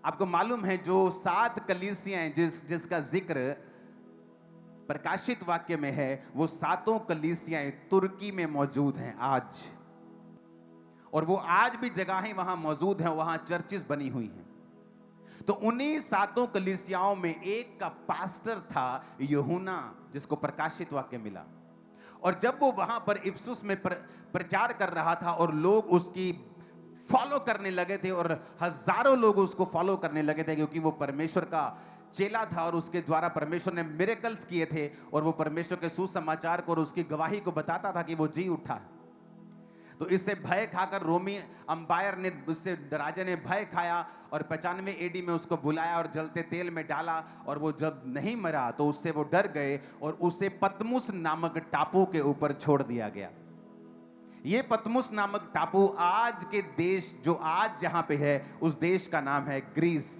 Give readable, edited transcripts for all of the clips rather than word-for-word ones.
आपको मालूम है जो 7 कलीसियां जिसका जिक्र प्रकाशित वाक्य में है, वो 7 कलीसियां तुर्की में मौजूद हैं आज। और वो आज भी जगहें वहां मौजूद हैं, वहां चर्चेस बनी हुई हैं। तो उन्हीं 7 कलीसियाओं में एक का पास्टर था यूहन्ना, जिसको प्रकाशित वाक्य मिला। और जब वो वहां पर इफिसुस में प्रचार कर रहा था और लोग उसकी फॉलो करने लगे थे, और हजारों लोग उसको फॉलो करने लगे थे, क्योंकि वो परमेश्वर का चेला था और उसके द्वारा परमेश्वर ने मिरेकल्स किए थे, और वो परमेश्वर के सुसमाचार को और उसकी गवाही को बताता था कि वो जी उठा। तो इससे भय खाकर रोमी अंपायर ने, उससे राजा ने भय खाया और 95 एडी में उसको बुलाया और जलते तेल में डाला, और वो जब नहीं मरा तो उससे वो डर गए और उसे पतमुस नामक टापू के ऊपर छोड़ दिया गया। ये पतमुस नामक टापू आज के देश, जो आज जहां पे है, उस देश का नाम है ग्रीस।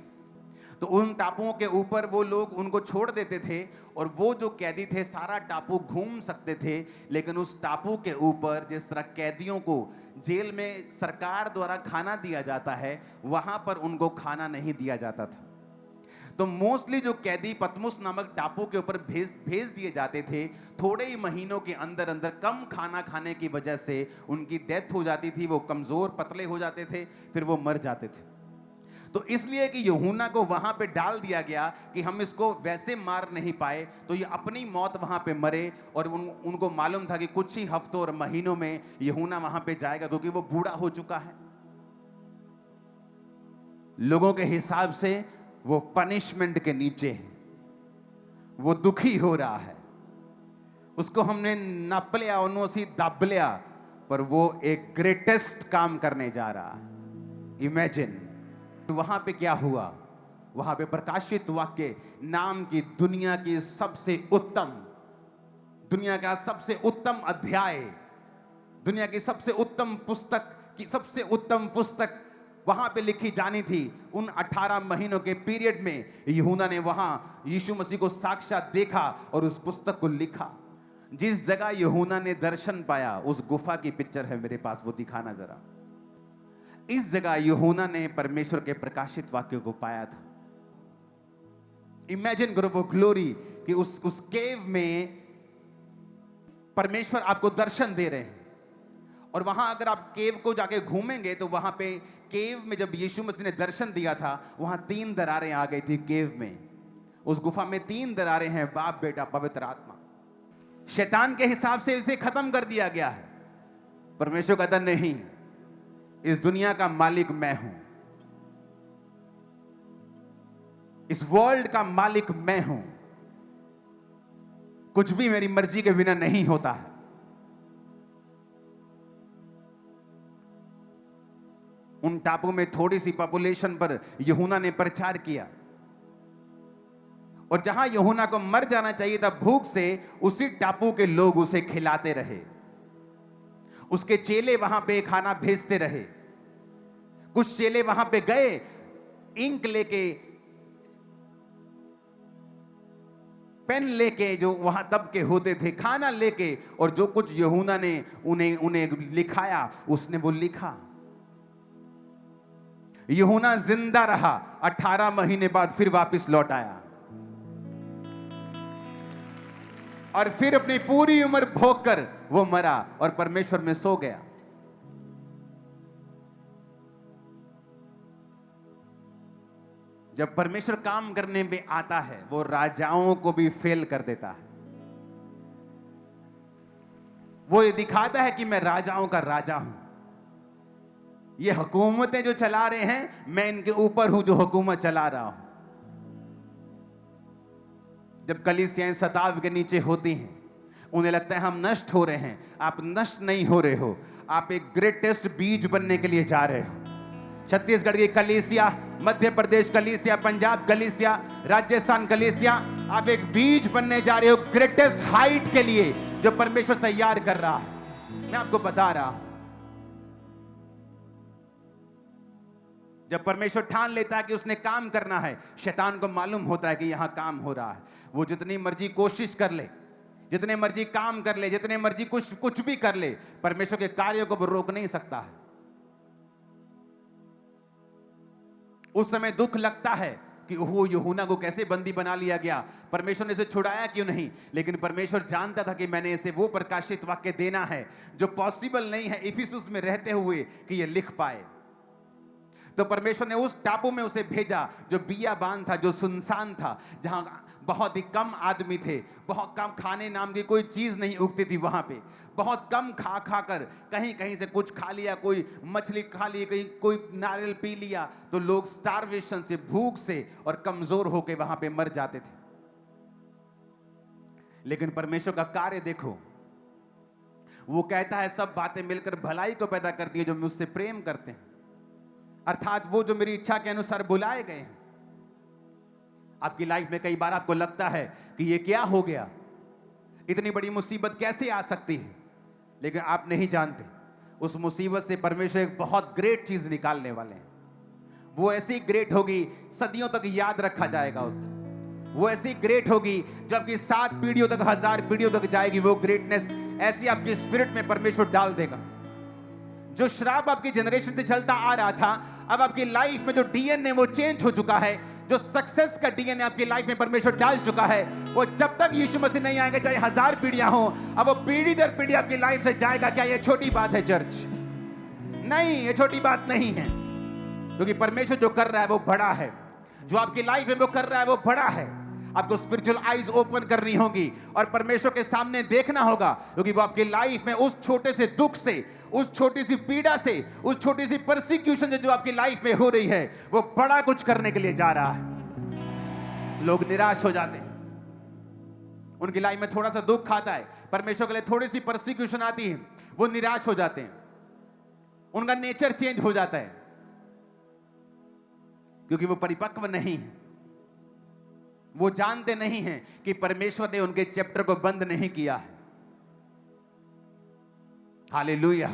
तो उन टापुओं के ऊपर वो लोग उनको छोड़ देते थे, और वो जो कैदी थे सारा टापू घूम सकते थे, लेकिन उस टापू के ऊपर जिस तरह कैदियों को जेल में सरकार द्वारा खाना दिया जाता है, वहां पर उनको खाना नहीं दिया जाता था। तो मोस्टली जो कैदी पतमुस नामक टापू के ऊपर भेज दिए जाते थे, थोड़े ही महीनों के अंदर अंदर कम खाना खाने की वजह से उनकी डेथ हो जाती थी, वो कमजोर पतले हो जाते थे, फिर वो मर जाते थे। तो इसलिए कि यूहन्ना को वहां पे डाल दिया गया कि हम इसको वैसे मार नहीं पाए, तो ये अपनी मौत वहां पे मरे। और उनको मालूम था कि कुछ ही हफ्तों और महीनों में यूहन्ना वहां पे जाएगा, क्योंकि वो बूढ़ा हो चुका है। लोगों के हिसाब से वो पनिशमेंट के नीचे है, वो दुखी हो रहा है, उसको हमने नप लिया, उन्होंने दब लिया, पर वो एक ग्रेटेस्ट काम करने जा रहा है। इमेजिन वहां पे क्या हुआ। वहां पे प्रकाशित वाक्य नाम की दुनिया की सबसे उत्तम, दुनिया का सबसे उत्तम अध्याय, दुनिया की सबसे उत्तम पुस्तक की सबसे उत्तम पुस्तक वहां पे लिखी जानी थी। उन 18 महीनों के पीरियड में यूहन्ना ने वहां यीशु मसीह को साक्षात देखा और उस पुस्तक को लिखा। जिस जगह यूहन्ना ने दर्शन पाया, उस गुफा की पिक्चर है मेरे पास, वो दिखाना जरा। इस जगह यूहन्ना ने परमेश्वर के प्रकाशित वाक्य को पाया था। इमेजिन करो वो ग्लोरी कि उस केव में परमेश्वर आपको दर्शन दे रहे हैं। और वहां अगर आप केव को जाके घूमेंगे तो वहां पे केव में जब यीशु मसीह ने दर्शन दिया था, वहां 3 दरारें आ गई थी केव में। उस गुफा में 3 दरारें हैं, बाप बेटा पवित्र आत्मा। शैतान के हिसाब से इसे खत्म कर दिया गया है। परमेश्वर कहता नहीं, इस दुनिया का मालिक मैं हूं, इस वर्ल्ड का मालिक मैं हूं, कुछ भी मेरी मर्जी के बिना नहीं होता है। उन टापू में थोड़ी सी पॉपुलेशन पर यूहन्ना ने प्रचार किया, और जहां यूहन्ना को मर जाना चाहिए था भूख से, उसी टापू के लोग उसे खिलाते रहे। उसके चेले वहां पे खाना भेजते रहे। कुछ चेले वहां पे गए इंक लेके, पेन लेके, जो वहां तब के होते थे, खाना लेके, और जो कुछ यूहन्ना ने उन्हें लिखाया, उसने वो लिखा। यूहन्ना जिंदा रहा, 18 महीने बाद फिर वापस लौट आया, और फिर अपनी पूरी उम्र भोग कर वो मरा और परमेश्वर में सो गया। जब परमेश्वर काम करने में आता है, वो राजाओं को भी फेल कर देता है। वो ये दिखाता है कि मैं राजाओं का राजा हूं। ये हुकूमतें जो चला रहे हैं, मैं इनके ऊपर हूं जो हुकूमत चला रहा हूं। जब कलीसियाएं सताव के नीचे होती हैं, उन्हें लगता है हम नष्ट हो रहे हैं। आप नष्ट नहीं हो रहे हो, आप एक ग्रेटेस्ट बीज बनने के लिए जा रहे हो। छत्तीसगढ़ की कलीसिया, मध्य प्रदेश कलीसिया, पंजाब कलीसिया, राजस्थान कलीसिया, आप एक बीज बनने जा रहे हो ग्रेटेस्ट हाइट के लिए, जो परमेश्वर तैयार कर रहा है। मैं आपको बता रहा हूं, जब परमेश्वर ठान लेता है कि उसने काम करना है, शैतान को मालूम होता है कि यहां काम हो रहा है। वो जितनी मर्जी कोशिश कर ले, जितने मर्जी काम कर ले, जितने मर्जी कुछ भी कर ले, परमेश्वर के कार्यों को वो रोक नहीं सकता है। उस समय दुख लगता है कि ओह, यूहन्ना को कैसे बंदी बना लिया गया, परमेश्वर ने इसे छुड़ाया क्यों नहीं। लेकिन परमेश्वर जानता था कि मैंने इसे वो प्रकाशित वाक्य देना है जो पॉसिबल नहीं है इफिसुस में रहते हुए कि ये लिख पाए। तो परमेश्वर ने उस टापू में उसे भेजा जो बियाबान था, जो सुनसान था, जहां बहुत ही कम आदमी थे, बहुत कम खाने नाम की कोई चीज नहीं उगती थी वहां पे। बहुत कम खा खा कर कहीं कहीं से कुछ खा लिया, कोई मछली खा ली, कहीं कोई नारियल पी लिया, तो लोग स्टारवेशन से, भूख से और कमजोर होकर वहां पे मर जाते थे। लेकिन परमेश्वर का कार्य देखो, वो कहता है सब बातें मिलकर भलाई को पैदा करती है जो मुझसे प्रेम करते हैं, अर्थात वो जो मेरी इच्छा के अनुसार बुलाए गए हैं। आपकी लाइफ में कई बार आपको लगता है कि ये क्या हो गया, इतनी बड़ी मुसीबत कैसे आ सकती है, लेकिन आप नहीं जानते उस मुसीबत से परमेश्वर एक बहुत ग्रेट चीज निकालने वाले हैं। वो ऐसी ग्रेट होगी सदियों तक याद रखा जाएगा उसे। वो ऐसी ग्रेट होगी जबकि 7 पीढ़ियों तक, 1000 पीढ़ियों तक जाएगी। वो ग्रेटनेस ऐसी आपकी स्पिरिट में परमेश्वर डाल देगा। जो श्राप आपकी जनरेशन से चलता आ रहा था, अब आपकी लाइफ में जो डीएनए वो चेंज हो चुका है, जो सक्सेस का डीएनए आपकी लाइफ में परमेश्वर डाल चुका है, वो जब तक यीशु मसीह नहीं आएंगे, चाहे 1000 पीढ़ियां हो, अब वो पीढ़ी दर पीढ़ी आपकी लाइफ से जाएगा। क्या ये छोटी बात है चर्च? नहीं, ये छोटी बात नहीं है, क्योंकि परमेश्वर जो कर रहा है वो बड़ा है। जो आपकी लाइफ में वो कर रहा है वो बड़ा है। आपको स्पिरिचुअल आईज ओपन करनी होगी और परमेश्वर के सामने देखना होगा, क्योंकि वो आपकी लाइफ में उस छोटे से दुख से, उस छोटी सी पीड़ा से, उस छोटी सी परसिक्यूशन से जो आपकी लाइफ में हो रही है, वो बड़ा कुछ करने के लिए जा रहा है। लोग निराश हो जाते हैं, उनकी लाइफ में थोड़ा सा दुख आता है, परमेश्वर के लिए थोड़ी सी परसिक्यूशन आती है, वो निराश हो जाते हैं, उनका नेचर चेंज हो जाता है, क्योंकि वो परिपक्व नहीं है। वो जानते नहीं हैं कि परमेश्वर ने उनके चैप्टर को बंद नहीं किया है। हालेलुया।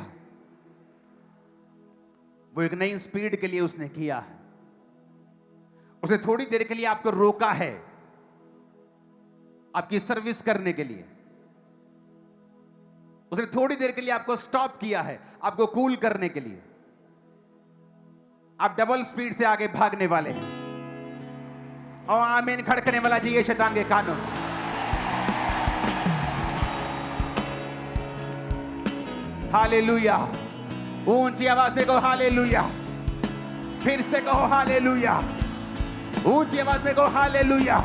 वो एक नई स्पीड के लिए उसने किया है। उसने थोड़ी देर के लिए आपको रोका है, आपकी सर्विस करने के लिए। उसने थोड़ी देर के लिए आपको स्टॉप किया है, आपको कूल करने के लिए। आप डबल स्पीड से आगे भागने वाले हैं। और आमीन खड़कने वाला चाहिए शैतान के कानों। हालेलुया। ऊंची आवाज में कहो हालेलुया। फिर से कहो हालेलुया। ऊंची आवाज में कहो हालेलुया।